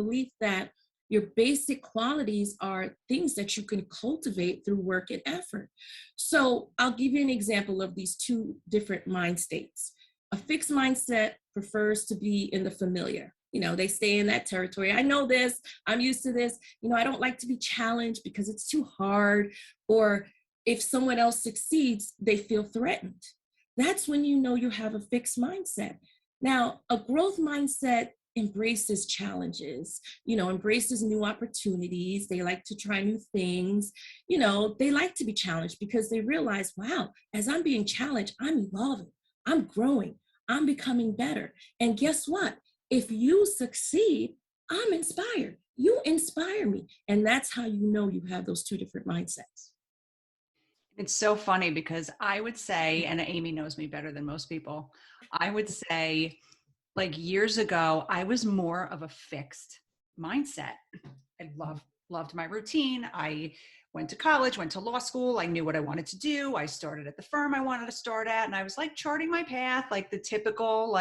belief that your basic qualities are things that you can cultivate through work and effort. So I'll give you an example of these two different mind states. A fixed mindset prefers to be in the familiar. They stay in that territory. I know this, I'm used to this. I don't like to be challenged because it's too hard. Or if someone else succeeds, they feel threatened. That's when you have a fixed mindset. Now, a growth mindset embraces challenges, embraces new opportunities. They like to try new things. They like to be challenged because they realize, wow, as I'm being challenged, I'm evolving, I'm growing, I'm becoming better. And guess what? If you succeed, I'm inspired. You inspire me. And that's how you have those two different mindsets. It's so funny because I would say, and Amy knows me better than most people, I would say like years ago, I was more of a fixed mindset. I loved my routine. I went to college, went to law school. I knew what I wanted to do. I started at the firm I wanted to start at. And I was like charting my path, like the typical,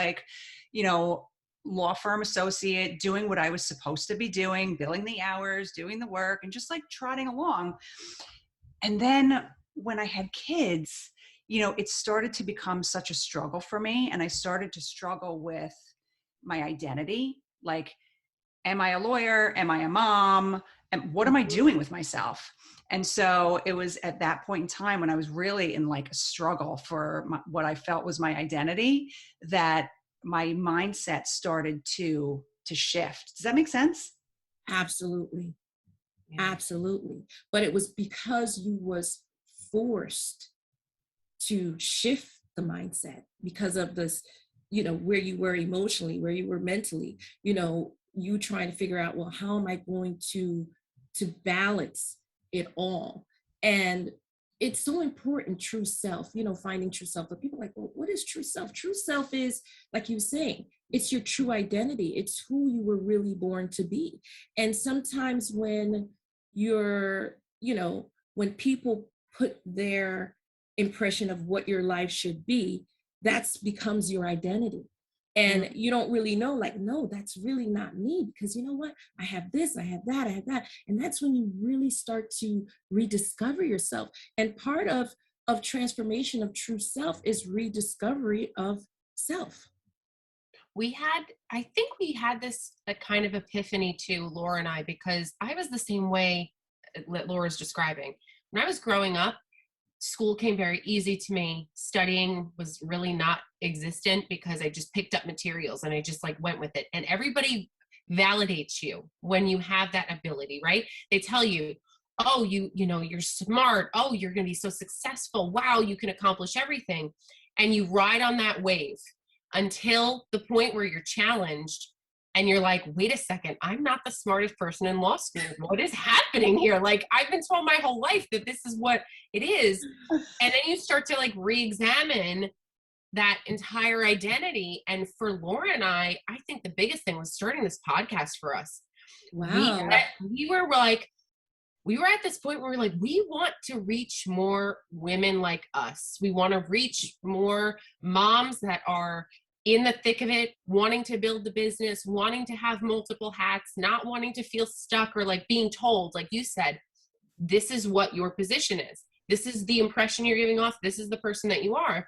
law firm associate, doing what I was supposed to be doing, billing the hours, doing the work, and just like trotting along. And then when I had kids, it started to become such a struggle for me. And I started to struggle with my identity. Like, am I a lawyer? Am I a mom? And what am I doing with myself? And so it was at that point in time when I was really in like a struggle for what I felt was my identity, that my mindset started to shift. Does that make sense? Absolutely. Yeah. Absolutely. But it was because you was forced to shift the mindset because of this, where you were emotionally, where you were mentally, you trying to figure out, well, how am I going to balance it all? And it's so important, true self, finding true self. But people are like, well, what is true self? True self is, like you were saying, it's your true identity. It's who you were really born to be. And sometimes when when people put their impression of what your life should be, that's becomes your identity. And you don't really know, like, no, that's really not me, because you know what? I have this, I have that, I have that. And that's when you really start to rediscover yourself. And part of transformation of true self is rediscovery of self. I think we had this a kind of epiphany too, Laura and I, because I was the same way that Laura's describing. When I was growing up, school came very easy to me. Studying was really not existent because I just picked up materials and I just like went with it. And everybody validates you when you have that ability, right? They tell you, oh, you're smart. Oh, you're going to be so successful. Wow, you can accomplish everything. And you ride on that wave until the point where you're challenged and you're like, wait a second, I'm not the smartest person in law school. What is happening here? Like, I've been told my whole life that this is what it is. And then you start to like re-examine that entire identity. And for Laura and I think the biggest thing was starting this podcast for us. Wow. We were at this point where we're like, we want to reach more women like us. We want to reach more moms that are in the thick of it, wanting to build the business, wanting to have multiple hats, not wanting to feel stuck or like being told, like you said, this is what your position is. This is the impression you're giving off. This is the person that you are.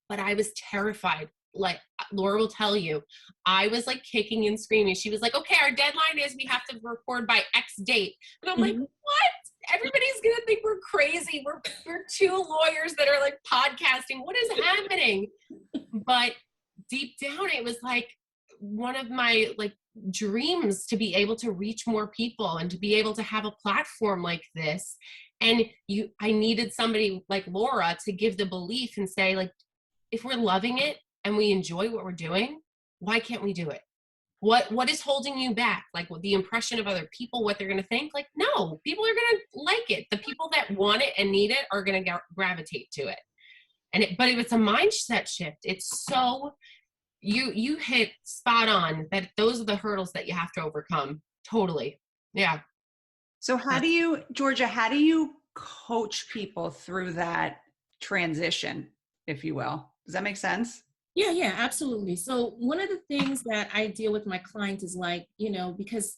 But I was terrified. Like Laura will tell you, I was like kicking and screaming. She was like, okay, our deadline is we have to record by X date. And I'm like, what? Everybody's going to think we're crazy. We're two lawyers that are like podcasting. What is happening? But deep down, it was like one of my like dreams to be able to reach more people and to be able to have a platform like this. And I needed somebody like Laura to give the belief and say, like, if we're loving it and we enjoy what we're doing, why can't we do it? What is holding you back? Like the impression of other people, what they're going to think? Like, no, people are going to like it. The people that want it and need it are going to gravitate to it. But if it's a mindset shift, it's so, you hit spot on that those are the hurdles that you have to overcome. Totally. Yeah. So Georgia, how do you coach people through that transition, if you will? Does that make sense? Yeah, absolutely. So one of the things that I deal with my clients is like, because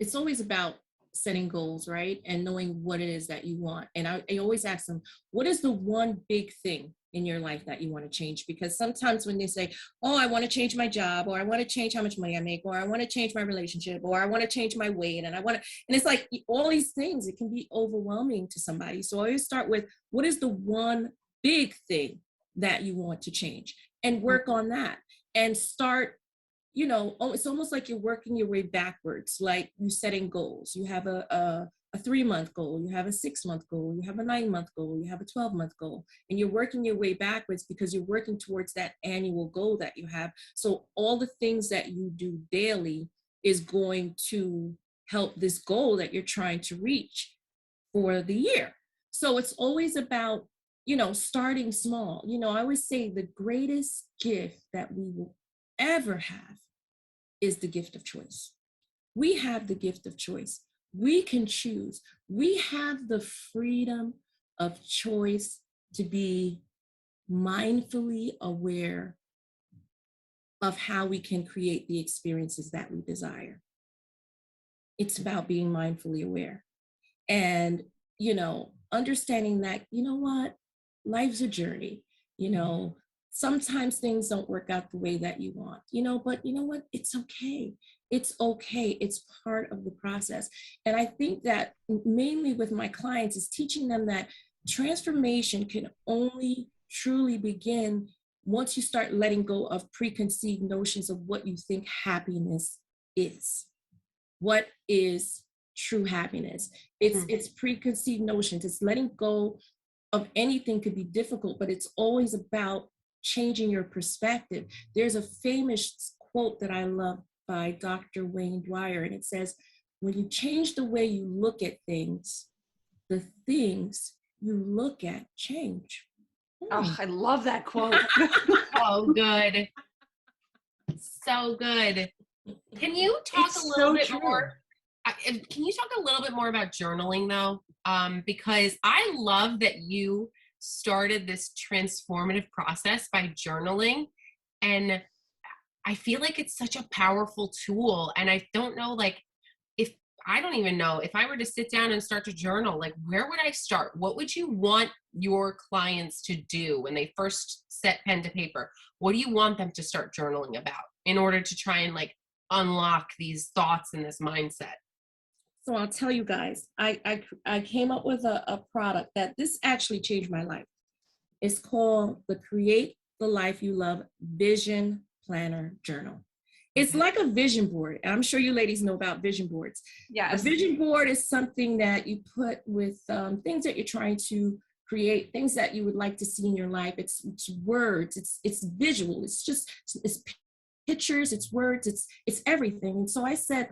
it's always about setting goals, right? And knowing what it is that you want. And I always ask them, what is the one big thing in your life that you want to change? Because sometimes when they say, oh, I want to change my job, or I want to change how much money I make, or I want to change my relationship, or I want to change my weight, and and it's like all these things, it can be overwhelming to somebody. So I always start with, what is the one big thing that you want to change? And work on that and start, it's almost like you're working your way backwards. Like you setting goals. You have a 3-month goal, you have a 6-month goal, you have a 9-month goal, you have a 12-month goal, and you're working your way backwards because you're working towards that annual goal that you have. So all the things that you do daily is going to help this goal that you're trying to reach for the year. So it's always about, starting small. I always say the greatest gift that we will ever have is the gift of choice. We have the gift of choice. We can choose. We have the freedom of choice to be mindfully aware of how we can create the experiences that we desire. It's about being mindfully aware. And, understanding that, what, life's a journey, sometimes things don't work out the way that you want, but you know what, it's okay. It's okay. It's part of the process. And I think that mainly with my clients is teaching them that transformation can only truly begin once you start letting go of preconceived notions of what you think happiness is. What is true happiness? It's preconceived notions. It's letting go of anything could be difficult, but it's always about changing your perspective. There's a famous quote that I love by Dr. Wayne Dwyer, and it says, when you change the way you look at things, the things you look at change. Oh, I love that quote. Oh, good. So good. Can you talk It's a little so bit true. more? Can you talk a little bit more about journaling though? Because I love that you started this transformative process by journaling, and I feel like it's such a powerful tool. And I don't know, like, if I don't even know if I were to sit down and start to journal, like, where would I start? What would you want your clients to do when they first set pen to paper? What do you want them to start journaling about in order to try and like unlock these thoughts and this mindset? So I'll tell you guys, I came up with a product that this actually changed my life. It's called the Create the Life You Love Vision Planner Journal. It's like a vision board. I'm sure you ladies know about vision boards. Yes. A vision board is something that you put with things that you're trying to create, things that you would like to see in your life. It's words, it's visual, it's pictures, it's words, it's everything. And so I said,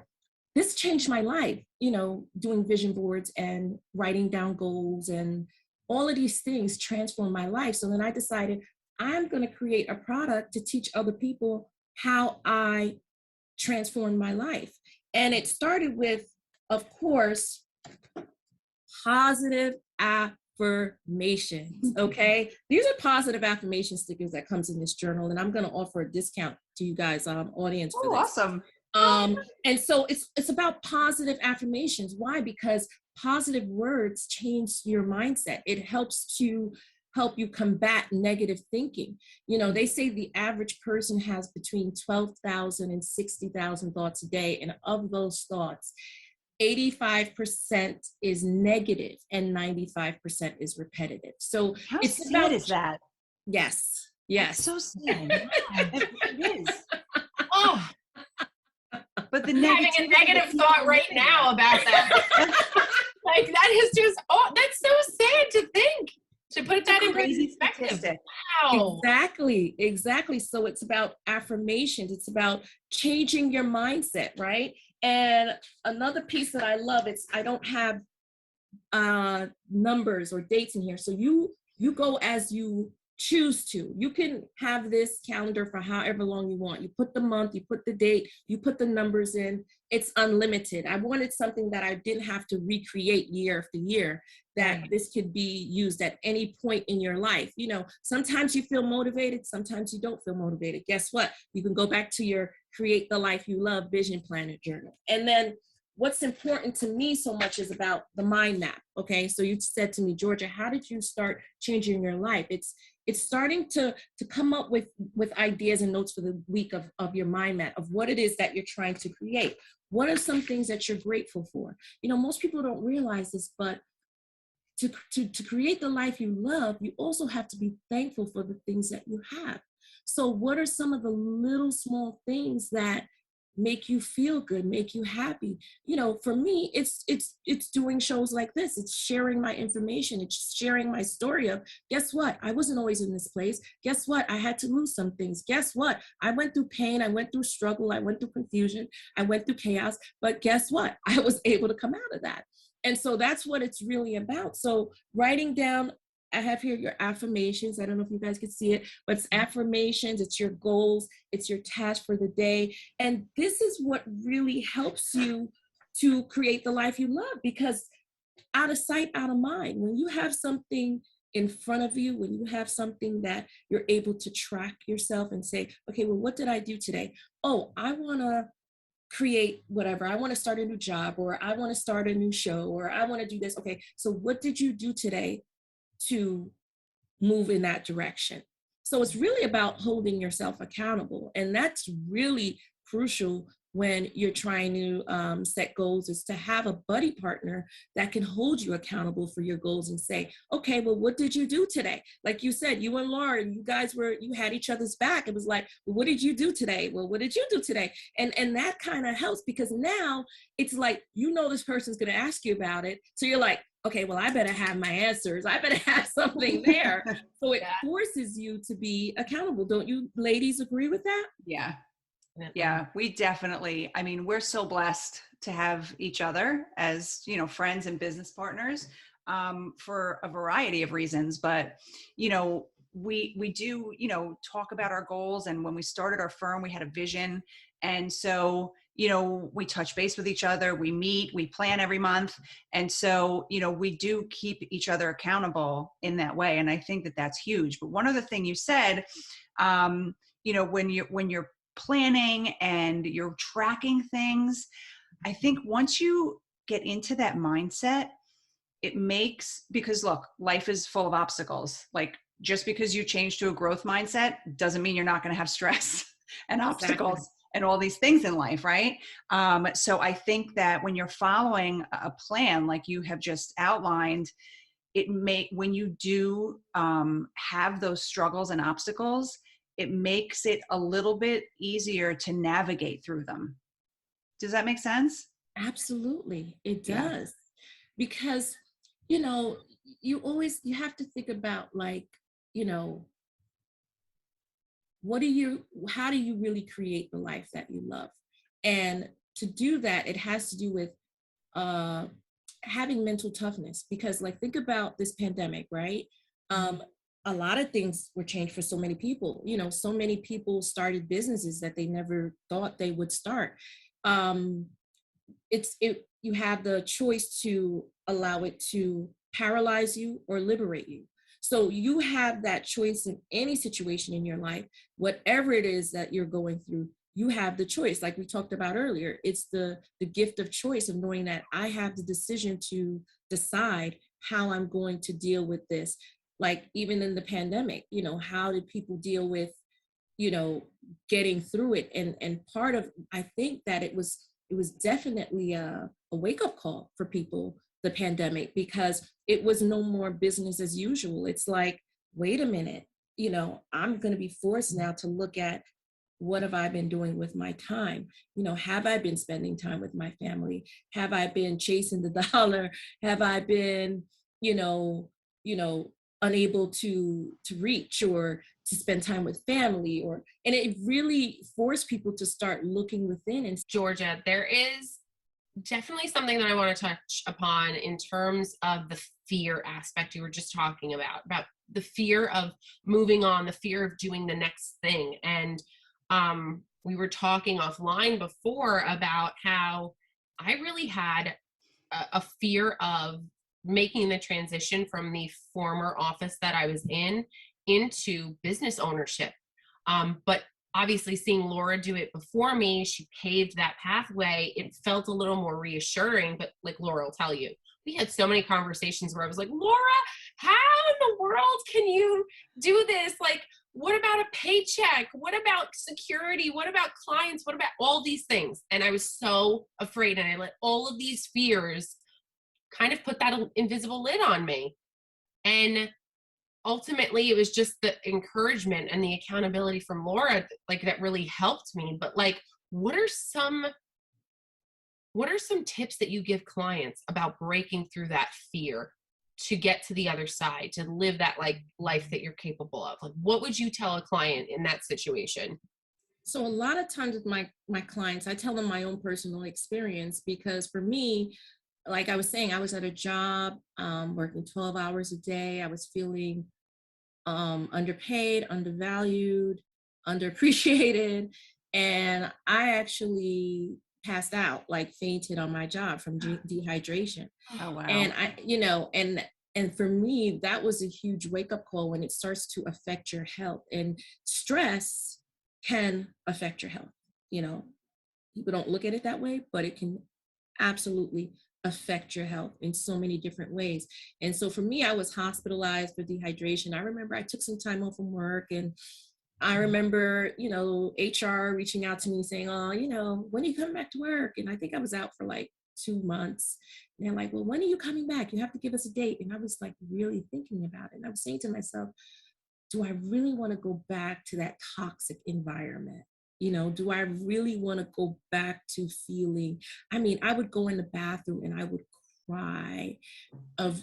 this changed my life, doing vision boards and writing down goals and all of these things transformed my life. So then I decided I'm going to create a product to teach other people how I transformed my life. And it started with, of course, positive affirmations. Okay. These are positive affirmation stickers that comes in this journal. And I'm going to offer a discount to you guys, audience, for Oh, this. awesome. And so it's about positive affirmations. Why? Because positive words change your mindset. It helps to help you combat negative thinking. They say the average person has between 12,000 and 60,000 thoughts a day. And of those thoughts, 85% is negative and 95% is repetitive. So How it's sad about, is that? yes. That's so sad. It is. Oh, But the I'm having a negative thought right now about that. Like, that is just, that's so sad to think, to put that in crazy perspective. statistic. Wow. Exactly. So it's about affirmations. It's about changing your mindset, right? And another piece that I love, I don't have numbers or dates in here. So you go as you choose to. You can have this calendar for however long you want. You put the month, you put the date, you put the numbers in. It's unlimited. I wanted something that I didn't have to recreate year after year, that this could be used at any point in your life. You know, sometimes you feel motivated, sometimes you don't feel motivated. Guess what? You can go back to your Create the Life You Love Vision Planner journal. And then what's important to me so much is about the mind map. Okay, so you said to me, Georgia, how did you start changing your life? It's starting to come up with ideas and notes for the week of your mind map, of what it is that you're trying to create. What are some things that you're grateful for? You know, most people don't realize this, but to create the life you love, you also have to be thankful for the things that you have. So what are some of the little small things that make you feel good, make you happy? You know, for me, it's doing shows like this. It's sharing my information. It's sharing my story of, guess what? I wasn't always in this place. Guess what? I had to lose some things. Guess what? I went through pain. I went through struggle. I went through confusion. I went through chaos. But guess what? I was able to come out of that. And so that's what it's really about. So writing down, I have here your affirmations. I don't know if you guys can see it, but it's affirmations, it's your goals, it's your task for the day. And this is what really helps you to create the life you love, because out of sight, out of mind. When you have something in front of you, when you have something that you're able to track yourself and say, okay, well, what did I do today? Oh, I want to create whatever. I want to start a new job, or I want to start a new show, or I want to do this. Okay, so what did you do today to move in that direction? So it's really about holding yourself accountable. And that's really crucial when you're trying to set goals, is to have a buddy partner that can hold you accountable for your goals and say, okay, well, what did you do today? Like you said, you and Lauren, you had each other's back. It was like, well, what did you do today? Well, what did you do today? And that kind of helps, because now it's like, you know, this person's going to ask you about it. So you're like, okay, well, I better have my answers. I better have something there. So it forces you to be accountable. Don't you ladies agree with that? Yeah. Yeah, we definitely, I mean, we're so blessed to have each other as, you know, friends and business partners, for a variety of reasons. But, you know, we do, you know, talk about our goals. And when we started our firm, we had a vision. And so, you know, we touch base with each other, we meet, we plan every month. And so, you know, we do keep each other accountable in that way. And I think that that's huge. But one other thing you said, you know, when you're planning and you're tracking things, I think once you get into that mindset, it makes, because look, life is full of obstacles. Like, just because you change to a growth mindset doesn't mean you're not going to have stress and obstacles and all these things in life, right? So I think that when you're following a plan like you have just outlined, when you do have those struggles and obstacles, it makes it a little bit easier to navigate through them. Does that make sense? Absolutely, it Yeah. does. Because, you know, you have to think about, like, you know, how do you really create the life that you love? And to do that, it has to do with uh, having mental toughness. Because, like, think about this pandemic, right? A lot of things were changed for so many people. You know, so many people started businesses that they never thought they would start. Um, you have the choice to allow it to paralyze you or liberate you. So you have that choice in any situation in your life, whatever it is that you're going through. You have the choice, like we talked about earlier. It's the gift of choice, of knowing that I have the decision to decide how I'm going to deal with this. Like, even in the pandemic, you know, how did people deal with, you know, getting through it? And part of, I think that it was definitely a wake-up call for people, the pandemic, because it was no more business as usual. It's like, wait a minute, you know, I'm going to be forced now to look at, what have I been doing with my time? You know, have I been spending time with my family? Have I been chasing the dollar? Have I been, you know, unable to reach or to spend time with family? And it really forced people to start looking within. And Georgia, there is definitely something that I want to touch upon in terms of the fear aspect you were just talking about the fear of moving on, the fear of doing the next thing. And we were talking offline before about how I really had a fear of making the transition from the former office that I was in into business ownership. But obviously seeing Laura do it before me, she paved that pathway. It felt a little more reassuring, but like Laura will tell you, we had so many conversations where I was like, Laura, how in the world can you do this? Like, what about a paycheck? What about security? What about clients? What about all these things? And I was so afraid, and I let all of these fears kind of put that invisible lid on me. And ultimately it was just the encouragement and the accountability from Laura, like, that really helped me. But like, what are some tips that you give clients about breaking through that fear to get to the other side, to live that like life that you're capable of? Like, what would you tell a client in that situation? So a lot of times with my clients, I tell them my own personal experience, because for me, like I was saying, I was at a job, working 12 hours a day. I was feeling underpaid, undervalued, underappreciated. And I actually passed out, like fainted on my job from dehydration. Oh, wow. And and for me, that was a huge wake up call when it starts to affect your health. And stress can affect your health. You know, people don't look at it that way, but it can absolutely affect your health in so many different ways. And so for me, I was hospitalized for dehydration. I remember I took some time off from work, and I remember, HR reaching out to me saying, oh, when are you coming back to work? And I think I was out for like 2 months. And they're like, well, when are you coming back? You have to give us a date. And I was like really thinking about it. And I was saying to myself, do I really want to go back to that toxic environment? Do I really want to go back to feeling, I mean, I would go in the bathroom and I would cry of